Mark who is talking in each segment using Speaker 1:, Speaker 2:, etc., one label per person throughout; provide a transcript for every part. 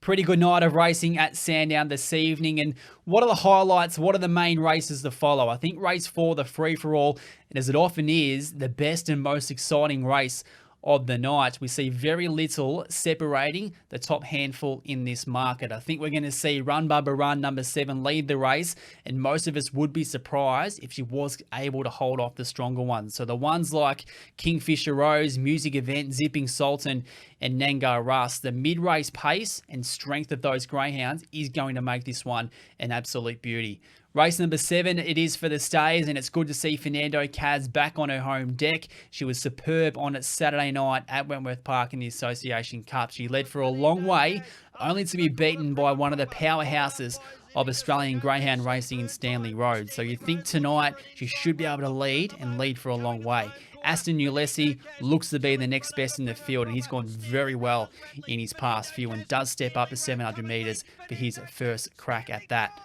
Speaker 1: Pretty good night of racing at Sandown this evening. And what are the highlights? What are the main races to follow? I think race 4, the free-for-all, and as it often is, the best and most exciting race of the night. We see very little separating the top handful in this market. I think we're going to see Run Bubba Run number 7 lead the race, and most of us would be surprised if she was able to hold off the stronger ones. So the ones like Kingfisher Rose, Music Event, Zipping Sultan, and NANGAR Rust, the mid-race pace and strength of those greyhounds is going to make this one an absolute beauty. Race number 7, it is for the stays, and it's good to see Fernando KAZZ back on her home deck. She was superb on Saturday night at Wentworth Park in the Association Cup. She led for a long way, only to be beaten by one of the powerhouses of Australian greyhound racing in Stanley Road. So you think tonight she should be able to lead and lead for a long way. ASTON ULYSSES looks to be the next best in the field, and he's gone very well in his past few and does step up to 700 metres for his first crack at that.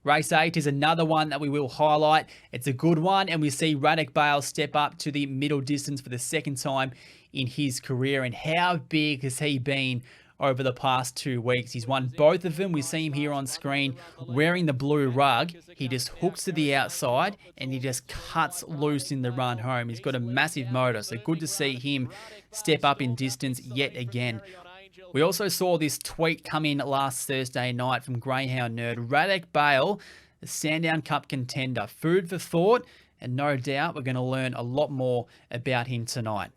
Speaker 1: Race 8 is another one that we will highlight. It's a good one, and we see RADEK BALE step up to the middle distance for the second time in his career. And how big has he been over the past 2 weeks? He's won both of them. We see him here on screen wearing the blue rug. He just hooks to the outside and he just cuts loose in the run home. He's got a massive motor, so good to see him step up in distance yet again. We also saw this tweet come in last Thursday night from Greyhound Nerd. RADEK BALE, the Sandown Cup contender. Food for thought, and no doubt we're going to learn a lot more about him tonight.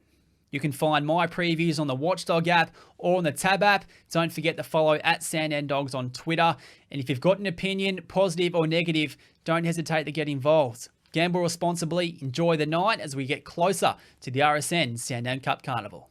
Speaker 1: You can find my previews on the Watchdog app or on the Tab app. Don't forget to follow at Sandown Dogs on Twitter. And if you've got an opinion, positive or negative, don't hesitate to get involved. Gamble responsibly, enjoy the night as we get closer to the RSN Sandown Cup Carnival.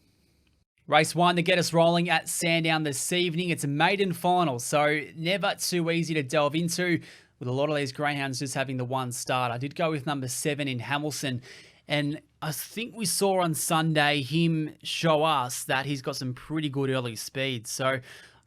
Speaker 1: Race 1 to get us rolling at Sandown this evening. It's a maiden final, so never too easy to delve into with a lot of these greyhounds just having the one start. I did go with number 7 in HAMILLSON, and I think we saw on Sunday him show us that he's got some pretty good early speed. So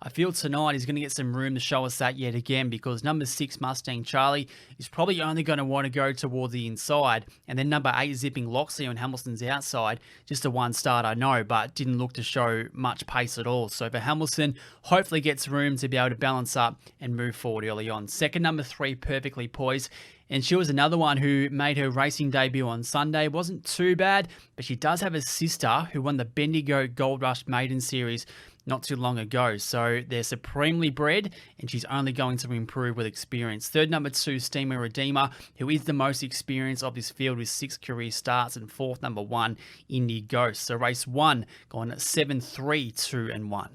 Speaker 1: I feel tonight he's going to get some room to show us that yet again, because number 6 Mustang Charlie is probably only going to want to go towards the inside. And then number 8 Zipping Loxley on HAMILLSON's outside, just a one start I know, but didn't look to show much pace at all. So for HAMILLSON, hopefully gets room to be able to balance up and move forward early on. Second, number 3 Perfectly Poised. And she was another one who made her racing debut on Sunday. Wasn't too bad, but she does have a sister who won the Bendigo Gold Rush Maiden Series not too long ago. So they're supremely bred, and she's only going to improve with experience. Third, number 2 Steamer Redeemer, who is the most experienced of this field with 6 career starts. And fourth, number 1 INDY Ghost. So race 1 gone 7, 3, 2 and 1.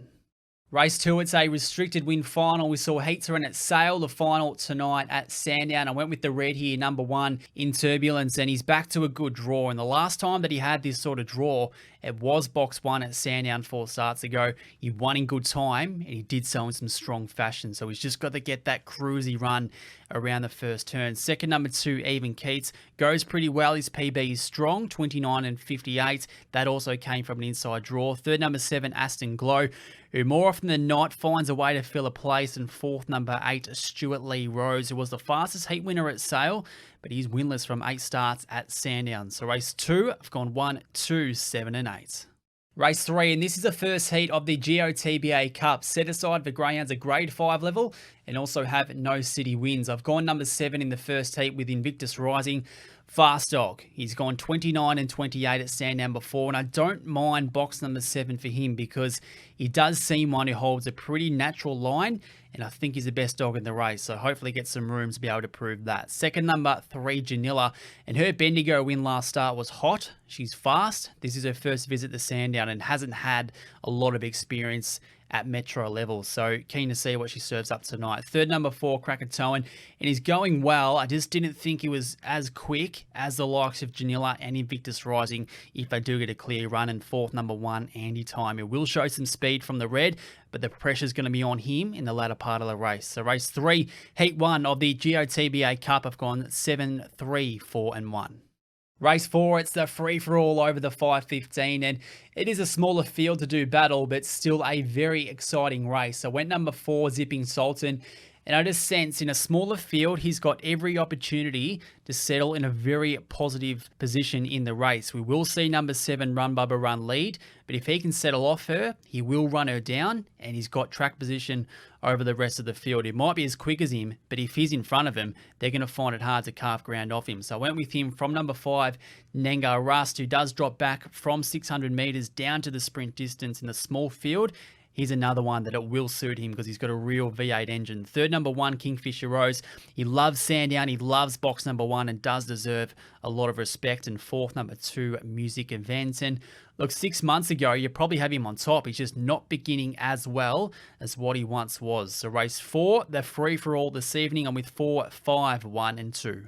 Speaker 1: Race 2, it's a restricted win final. We saw heats run at Sale, the final tonight at Sandown. I went with the red here, number 1 in Turbulence, and he's back to a good draw. And the last time that he had this sort of draw, it was box 1 at Sandown 4 starts ago. He won in good time, and he did so in some strong fashion. So he's just got to get that cruisy run around the first turn. Second, number 2 Even Keats goes pretty well. His PB is strong, 29 and 58. That also came from an inside draw. Third, number 7 Aston Glow, who more often than not finds a way to fill a place. And fourth, number 8 Stuart Lee Rose, who was the fastest heat winner at Sale, but he's winless from 8 starts at Sandown. So race 2, I've gone 1, 2, 7 and 8. Race 3, and this is the first heat of the GOTBA Cup, set aside for greyhounds at grade 5 level and also have no city wins. I've gone number 7 in the first heat with Invictus Rising. Fast dog. He's gone 29 and 28 at Sandown before, and I don't mind box number 7 for him because he does seem one who holds a pretty natural line, and I think he's the best dog in the race, so hopefully get some room to be able to prove that. Second, number 3 JANNILA, and her Bendigo win last start was hot. She's fast. This is her first visit to Sandown and hasn't had a lot of experience at Metro level, so keen to see what she serves up tonight. Third, number 4 KRAKATOAN, and he's going well. I just didn't think he was as quick as the likes of JANNILA and Invictus Rising if they do get a clear run. And fourth, number 1 Andy Time, who will show some speed from the red, but the pressure's going to be on him in the latter part of the race. So race 3, heat 1 of the GOTBA Cup, I've gone 7, 3, 4 and 1. Race 4, it's the free-for-all over the 5:15, and it is a smaller field to do battle, but still a very exciting race. So went number 4, Zipping Sultan, And I just sense in a smaller field, he's got every opportunity to settle in a very positive position in the race. We will see number 7, Run Bubba Run, lead, but if he can settle off her, he will run her down, and he's got track position over the rest of the field. It might be as quick as him, but if he's in front of him, they're going to find it hard to carve ground off him. So I went with him from number 5, NANGAR, who does drop back from 600 meters down to the sprint distance in the small field. He's another one that it will suit him because he's got a real V8 engine. Third, number 1, Kingfisher Rose. He loves Sandown. He loves box number 1 and does deserve a lot of respect. And fourth, number 2, Music Events. And look, 6 months ago, you probably have him on top. He's just not beginning as well as what he once was. So race 4, the free-for-all this evening. I'm with 4, 5, 1 and 2.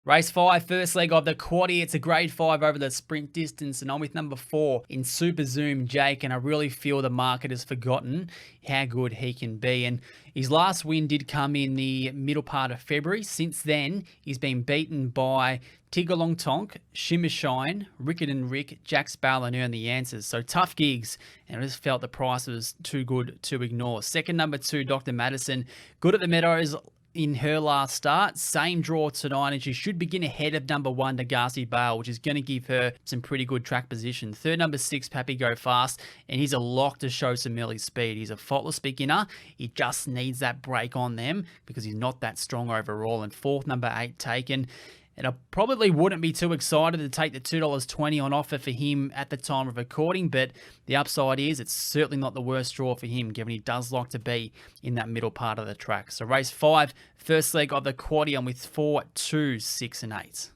Speaker 1: Race 5, first leg of the quaddie. It's a grade 5 over the sprint distance, and I'm with number 4 in Super Zoom Jake, and I really feel the market has forgotten how good he can be. And his last win did come in the middle part of February. Since then, he's been beaten by Tiggerlong Tonk, Shimmer Shine, Riccarton Rick, Jack's BALE, and Earn the Answers. So tough gigs, and I just felt the price was too good to ignore. Second, number 2, Dr. Madison. Good at the Meadows in her last start. Same draw tonight, and she should begin ahead of number 1, Nagasi BALE, which is going to give her some pretty good track position. Third, number 6, PAPI Go Fast, and he's a lock to show some early speed. He's a faultless beginner. He just needs that break on them because he's not that strong overall. And fourth, number 8, Taken. And I probably wouldn't be too excited to take the $2.20 on offer for him at the time of recording, but the upside is it's certainly not the worst draw for him, given he does like to be in that middle part of the track. So race 5, first leg of the quaddie, I'm with 4, 2, 6 and 8.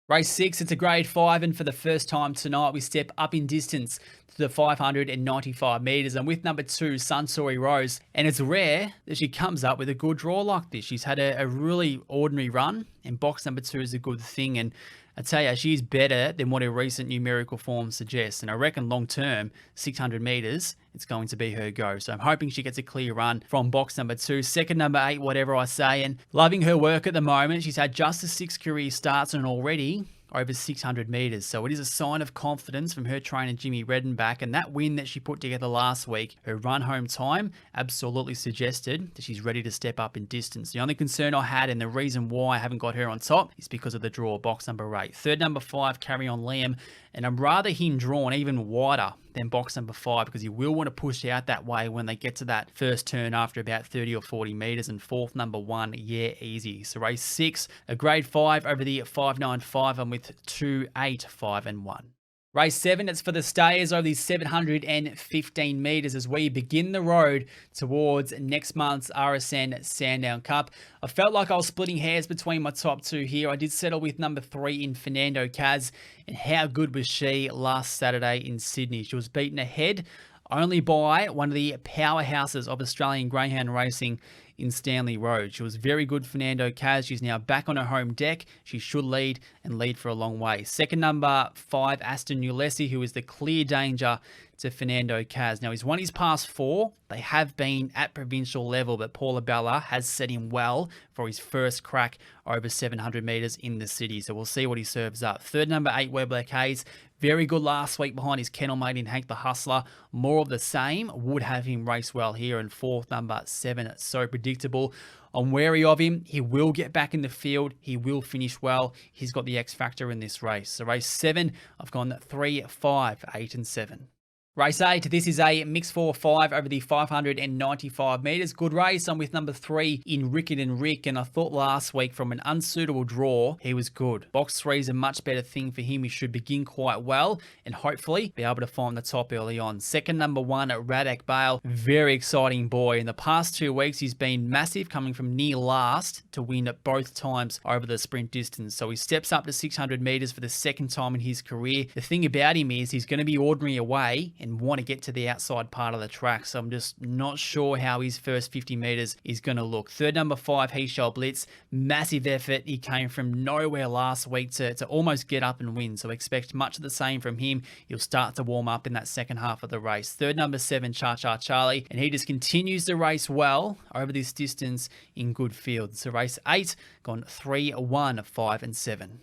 Speaker 1: Race 6, it's a grade 5, and for the first time tonight, we step up in distance to the 595 meters. I'm with number 2, Sunsory Rose, and it's rare that she comes up with a good draw like this. She's had a really ordinary run, and box number 2 is a good thing, and I tell you, she's better than what her recent numerical form suggests, and I reckon long term, 600 meters, it's going to be her go. So I'm hoping she gets a clear run from box number 2. Second, number 8, Whatever I Say, and loving her work at the moment. She's had just 6 career starts and already over 600 meters. So it is a sign of confidence from her trainer, Jimmy Redenbach, and that win that she put together last week, her run home time absolutely suggested that she's ready to step up in distance. The only concern I had, and the reason why I haven't got her on top, is because of the draw, box number 8. Third, number 5, Carry On Liam, and I'm rather him drawn even wider than box number 5 because he will want to push out that way when they get to that first turn after about 30 or 40 meters. And fourth, number 1, Yeah Easy. So race 6, a grade 5 over the 595. I'm with 2, 8, 5 and 1. Race 7, it's for the stayers over these 715 meters as we begin the road towards next month's RSN Sandown Cup. I felt like I was splitting hairs between my top 2 here. I did settle with number 3 in Fernando KAZZ, and how good was she last Saturday in Sydney? She was beaten ahead only by one of the powerhouses of Australian greyhound racing in Stanley Road. She was very good, Fernando KAZZ. She's now back on her home deck. She should lead and lead for a long way. Second, number 5, ASTON, ULYSSES, who is the clear danger to Fernando KAZZ. Now, he's won his past 4. They have been at provincial level, but Paula Bella has set him well for his first crack over 700 meters in the city. So we'll see what he serves up. Third, number 8, WEBLEC HAZE. Very good last week behind his kennel mate in Hank the Hustler. More of the same would have him race well here. And fourth, number 7, So Predictable. I'm wary of him. He will get back in the field. He will finish well. He's got the X factor in this race. So race 7, I've gone 3, 5, 8 and 7. Race 8, this is a mix 4-5 over the 595 metres. Good race. I'm with number 3 in Riccarton Rick, and I thought last week from an unsuitable draw, he was good. Box 3 is a much better thing for him. He should begin quite well and hopefully be able to find the top early on. Second, number 1 at RADEK BALE. Very exciting boy. In the past 2 weeks, he's been massive, coming from near last to win at both times over the sprint distance. So he steps up to 600 metres for the second time in his career. The thing about him is he's going to be ordinary away and want to get to the outside part of the track. So I'm just not sure how his first 50 meters is going to look. Third, number 5, He Shall Blitz. Massive effort. He came from nowhere last week to almost get up and win. So expect much of the same from him. He'll start to warm up in that second half of the race. Third, number 7, Cha Cha Charlie. And he just continues to race well over this distance in good field. So race 8, gone 3, 1, 5 and 7.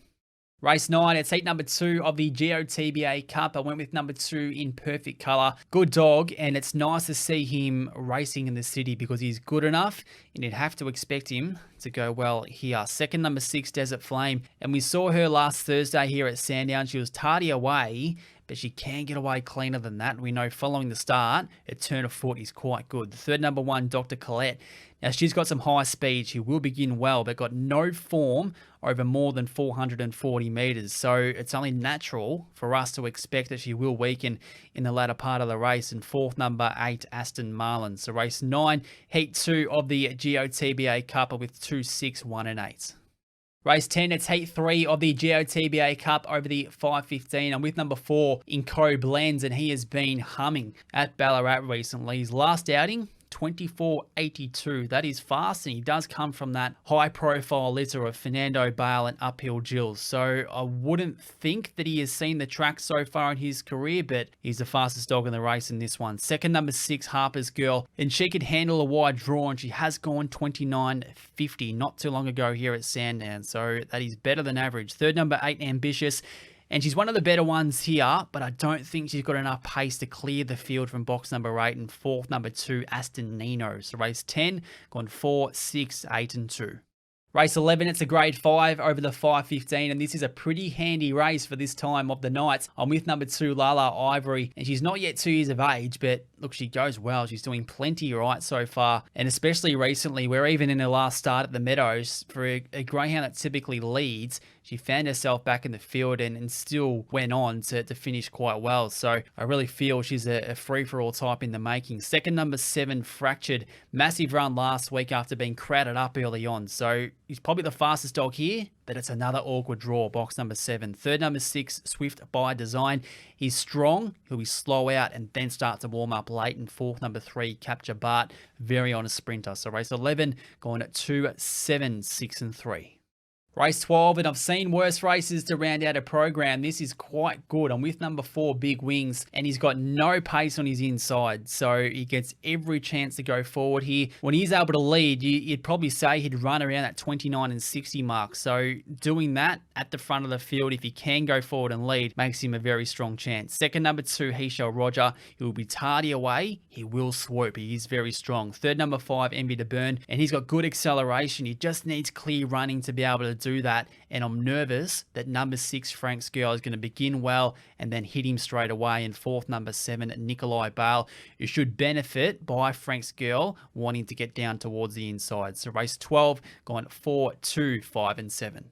Speaker 1: Race 9, it's heat number 2 of the GOTBA Cup. I went with number 2 in Perfect Colour. Good dog, and it's nice to see him racing in the city because he's good enough, and you'd have to expect him to go well here. Second, number 6, Desert Flame. And we saw her last Thursday here at Sandown. She was tardy away, but she can get away cleaner than that. We know following the start, her turn of foot is quite good. The third, number 1, Dr. Colette. Now, she's got some high speed. She will begin well, but got no form over more than 440 metres. So it's only natural for us to expect that she will weaken in the latter part of the race. And fourth, number 8, ASTON Marlon. So race 9, heat 2 of the GOTBA Cup with 2, 6, 1 and 8. Race 10, it's heat 3 of the GOTBA Cup over the 5:15. I'm with number 4 in KOBLENZ, and he has been humming at Ballarat recently. His last outing, 24.82. That is fast, and he does come from that high-profile litter of Fernando, BALE, and Uphill Jills. So I wouldn't think that he has seen the track so far in his career, but he's the fastest dog in the race in this one. Second, number 6, HARPER'S Girl, and she could handle a wide draw, and she has gone 29.50 not too long ago here at Sandown. So that is better than average. Third, number 8, Ambitious. And she's one of the better ones here, but I don't think she's got enough pace to clear the field from box number 8. And fourth, number 2, ASTON NINO. So race 10, gone 4, 6, 8 and 2. Race 11, it's a grade 5 over the 5:15, and this is a pretty handy race for this time of the night. I'm with number 2, LALA, Ivory, and she's not yet 2 years of age, but look, she goes well. She's doing plenty right so far, and especially recently, where even in her last start at the Meadows, for a greyhound that typically leads, she found herself back in the field and still went on to finish quite well. So I really feel she's a free-for-all type in the making. Second, number 7, Fractured. Massive run last week after being crowded up early on. So he's probably the fastest dog here, but it's another awkward draw, box number 7. Third, number 6, Swift by Design. He's strong. He'll be slow out and then start to warm up late. And fourth, number 3, Capture BART. Very honest sprinter. So race 11, going at 2, 7, 6 and 3. Race 12, and I've seen worse races to round out a program. This is quite good. I'm with number 4, Big Wings, and he's got no pace on his inside, so he gets every chance to go forward here. When he's able to lead, you'd probably say he'd run around that 29 and 60 mark. So doing that at the front of the field, if he can go forward and lead, makes him a very strong chance. Second, number 2, RODGER. He will be tardy away. He will swoop. He is very strong. Third, number 5, Envy to Burn, and he's got good acceleration. He just needs clear running to be able to do that, and I'm nervous that number 6, Frank's Girl, is going to begin well and then hit him straight away. And fourth, number 7, Nikolai BALE, who should benefit by Frank's Girl wanting to get down towards the inside. So race 12, going 4, 2, 5 and 7.